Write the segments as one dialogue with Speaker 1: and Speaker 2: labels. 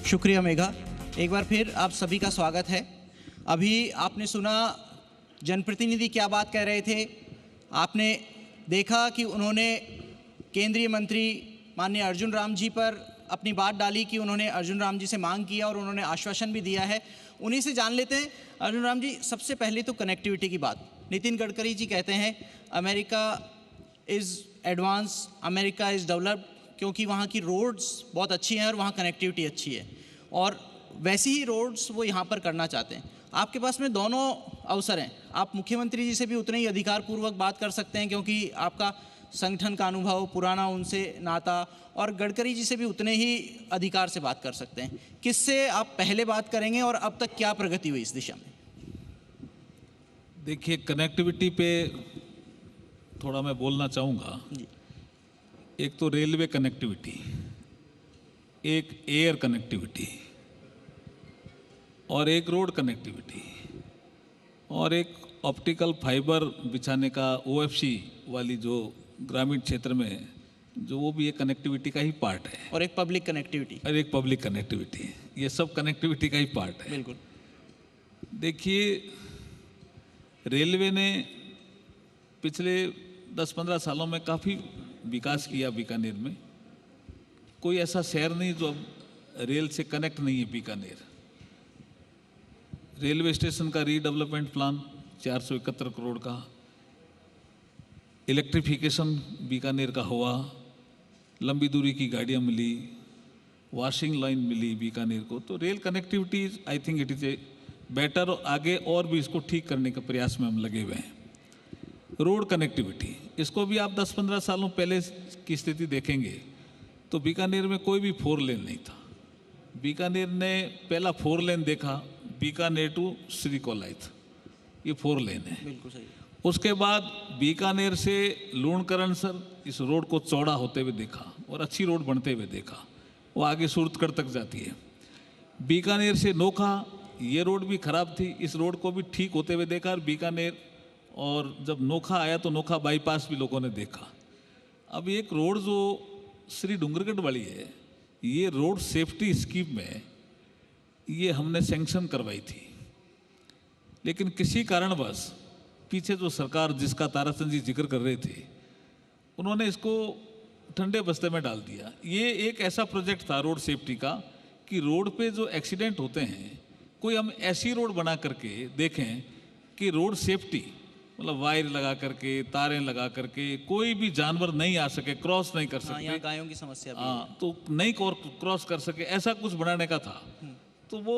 Speaker 1: शुक्रिया मेघा। एक बार फिर आप सभी का स्वागत है। अभी आपने सुना जनप्रतिनिधि क्या बात कह रहे थे। आपने देखा कि उन्होंने केंद्रीय मंत्री माननीय अर्जुन राम जी पर अपनी बात डाली कि उन्होंने अर्जुन राम जी से मांग किया और उन्होंने आश्वासन भी दिया है। उन्हीं से जान लेते हैं। अर्जुन राम जी, सबसे पहले तो कनेक्टिविटी की बात। नितिन गडकरी जी कहते हैं America is advance, America is developed, क्योंकि वहाँ की रोड्स बहुत अच्छी हैं और वहाँ कनेक्टिविटी अच्छी है, और वैसी ही रोड्स वो यहाँ पर करना चाहते हैं। आपके पास में दोनों अवसर हैं। आप मुख्यमंत्री जी से भी उतने ही अधिकारपूर्वक बात कर सकते हैं क्योंकि आपका संगठन का अनुभव, पुराना उनसे नाता, और गडकरी जी से भी उतने ही अधिकार से बात कर सकते हैं। किससे आप पहले बात करेंगे और अब तक क्या प्रगति हुई इस दिशा में?
Speaker 2: देखिए, कनेक्टिविटी पे थोड़ा मैं बोलना चाहूँगा। एक तो रेलवे कनेक्टिविटी, एक एयर कनेक्टिविटी, और एक रोड कनेक्टिविटी, और एक ऑप्टिकल फाइबर बिछाने का ओएफसी वाली जो ग्रामीण क्षेत्र में जो वो भी एक कनेक्टिविटी का ही पार्ट है,
Speaker 1: और एक पब्लिक कनेक्टिविटी,
Speaker 2: और एक पब्लिक कनेक्टिविटी। ये सब कनेक्टिविटी का ही पार्ट है।
Speaker 1: बिल्कुल।
Speaker 2: देखिए, रेलवे ने पिछले 10-15 सालों में काफ़ी विकास किया बीकानेर में। कोई ऐसा शहर नहीं जो अब रेल से कनेक्ट नहीं है। बीकानेर रेलवे स्टेशन का रीडेवलपमेंट प्लान 471 करोड़ का, इलेक्ट्रिफिकेशन बीकानेर का हुआ, लंबी दूरी की गाड़ियाँ मिली, वॉशिंग लाइन मिली बीकानेर को। तो rail connectivity I think it is a better. आगे और भी इसको ठीक करने के प्रयास में हम लगे हुए हैं। रोड कनेक्टिविटी, इसको भी आप 10-15 सालों पहले की स्थिति देखेंगे तो बीकानेर में कोई भी 4 लेन नहीं था। बीकानेर ने पहला 4 लेन देखा, बीकानेर टू श्रीकोलाइथ, ये 4 लेन है।
Speaker 1: बिल्कुल सही।
Speaker 2: उसके बाद बीकानेर से लूणकरणसर इस रोड को चौड़ा होते हुए देखा और अच्छी रोड बनते हुए देखा। वो आगे सूरतगढ़ तक जाती है। बीकानेर से नोखा, ये रोड भी खराब थी, इस रोड को भी ठीक होते हुए देखा। और बीकानेर, और जब नोखा आया तो नोखा बाईपास भी लोगों ने देखा। अब एक रोड जो श्री डूंगरगढ़ वाली है, ये रोड सेफ्टी स्कीम में ये हमने सैंक्शन करवाई थी, लेकिन किसी कारणवश पीछे जो सरकार जिसका ताराचंद जी जिक्र कर रहे थे, उन्होंने इसको ठंडे बस्ते में डाल दिया। ये एक ऐसा प्रोजेक्ट था रोड सेफ्टी का कि रोड पे जो एक्सीडेंट होते हैं, कोई हम ऐसी रोड बना करके देखें कि रोड सेफ्टी, मतलब वायर लगा करके, तारें लगा करके कोई भी जानवर नहीं आ सके, क्रॉस नहीं कर सके।
Speaker 1: यहाँ गायों की समस्या भी है।
Speaker 2: तो नहीं क्रॉस कर सके, ऐसा कुछ बनाने का था। तो वो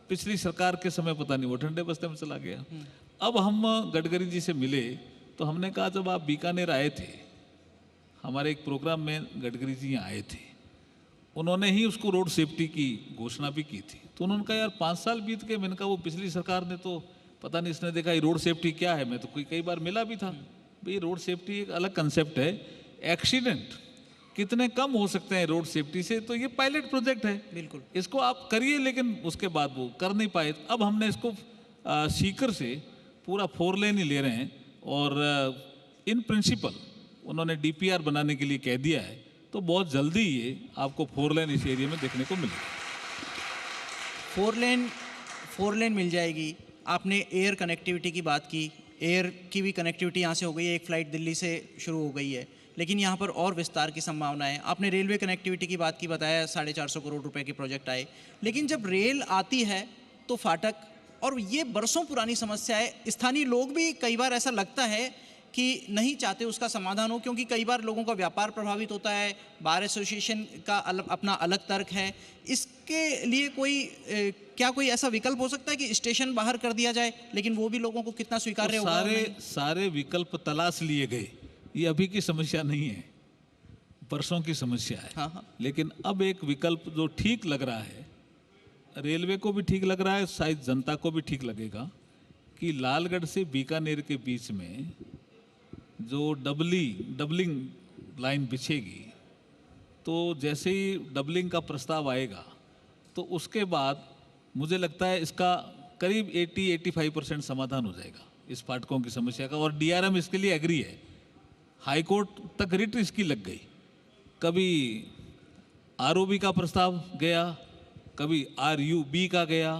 Speaker 2: पिछली सरकार के समय पता नहीं वो ठंडे बस्ते में चला गया। अब हम गडकरी जी से मिले तो हमने कहा, जब आप बीकानेर आए थे हमारे एक प्रोग्राम में, गडकरी जी यहाँ आए थे, उन्होंने ही उसको रोड सेफ्टी की घोषणा भी की थी। तो उन्होंने कहा यार 5 साल बीत गए। मैंने कहा वो पिछली सरकार ने तो पता नहीं, इसने देखा ये रोड सेफ्टी क्या है। मैं तो कई बार मिला भी था। भाई रोड सेफ्टी एक अलग कंसेप्ट है। एक्सीडेंट कितने कम हो सकते हैं रोड सेफ्टी से, तो ये पायलट प्रोजेक्ट है।
Speaker 1: बिल्कुल,
Speaker 2: इसको आप करिए, लेकिन उसके बाद वो कर नहीं पाए। अब हमने इसको सीकर से पूरा 4 लेन ही ले रहे हैं, और इन प्रिंसिपल उन्होंने डीपीआर बनाने के लिए कह दिया है। तो बहुत जल्दी ये आपको 4 लेन इस एरिया में देखने को मिलेगा।
Speaker 1: 4 लेन मिल जाएगी। आपने एयर कनेक्टिविटी की बात की। एयर की भी कनेक्टिविटी यहाँ से हो गई है, एक फ़्लाइट दिल्ली से शुरू हो गई है, लेकिन यहाँ पर और विस्तार की संभावना है। आपने रेलवे कनेक्टिविटी की बात की, बताया 450 करोड़ रुपए के प्रोजेक्ट आए, लेकिन जब रेल आती है तो फाटक, और ये बरसों पुरानी समस्या है। स्थानीय लोग भी कई बार ऐसा लगता है कि नहीं चाहते उसका समाधान हो, क्योंकि कई बार लोगों का व्यापार प्रभावित होता है। बार एसोसिएशन का अपना अलग तर्क है। इसके लिए कोई ऐसा विकल्प हो सकता है कि स्टेशन बाहर कर दिया जाए, लेकिन वो भी लोगों को कितना स्वीकार्य होगा?
Speaker 2: सारे विकल्प तलाश लिए गए। ये अभी की समस्या नहीं है, वर्षों की समस्या है।
Speaker 1: हाँ।
Speaker 2: लेकिन अब एक विकल्प जो ठीक लग रहा है, रेलवे को भी ठीक लग रहा है, शायद जनता को भी ठीक लगेगा, कि लालगढ़ से बीकानेर के बीच में जो डबलिंग लाइन बिछेगी, तो जैसे ही डबलिंग का प्रस्ताव आएगा तो उसके बाद मुझे लगता है इसका करीब 80-85% समाधान हो जाएगा इस फाटकों की समस्या का। और डीआरएम इसके लिए एग्री है। हाई कोर्ट तक रिट इसकी लग गई। कभी आरओबी का प्रस्ताव गया, कभी RUB का गया,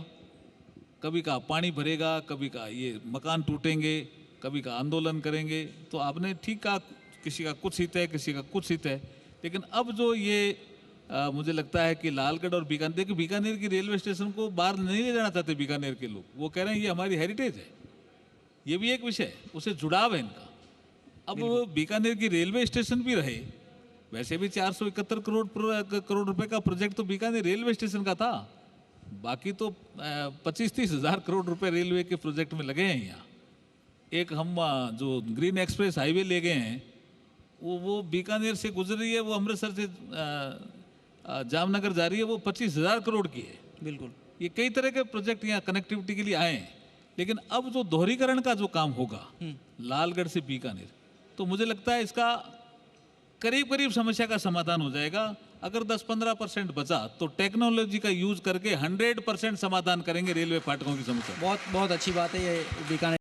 Speaker 2: कभी कहा पानी भरेगा, कभी कहा ये मकान टूटेंगे, कभी कहा आंदोलन करेंगे। तो आपने ठीक कहा, किसी का कुछ हित है, किसी का कुछ हित है। लेकिन अब जो ये मुझे लगता है कि लालगढ़ और बीकानेर, देखिए बीकानेर की रेलवे स्टेशन को बाहर नहीं ले जाना चाहते बीकानेर के लोग, वो कह रहे हैं ये हमारी हेरिटेज है, ये भी एक विषय है, उससे जुड़ाव है इनका। अब बीकानेर की रेलवे स्टेशन भी रहे, वैसे भी 471 करोड़ रुपए का प्रोजेक्ट तो बीकानेर रेलवे स्टेशन का था, बाकी तो 25-30 हज़ार करोड़ रुपए रेलवे के प्रोजेक्ट में लगे हैं यहाँ। एक हम जो ग्रीन एक्सप्रेस हाईवे ले गए हैं, वो बीकानेर से गुजर रही है, वो अमृतसर से जामनगर जा रही है, वो 25,000 करोड़ की है।
Speaker 1: बिल्कुल।
Speaker 2: ये कई तरह के प्रोजेक्ट यहाँ कनेक्टिविटी के लिए आए हैं। लेकिन अब जो दोहरीकरण का जो काम होगा लालगढ़ से बीकानेर, तो मुझे लगता है इसका करीब करीब समस्या का समाधान हो जाएगा। अगर 10-15% बचा तो टेक्नोलॉजी का यूज करके 100% समाधान करेंगे रेलवे फाटकों की समस्या।
Speaker 1: बहुत बहुत अच्छी बात है ये बीकानेर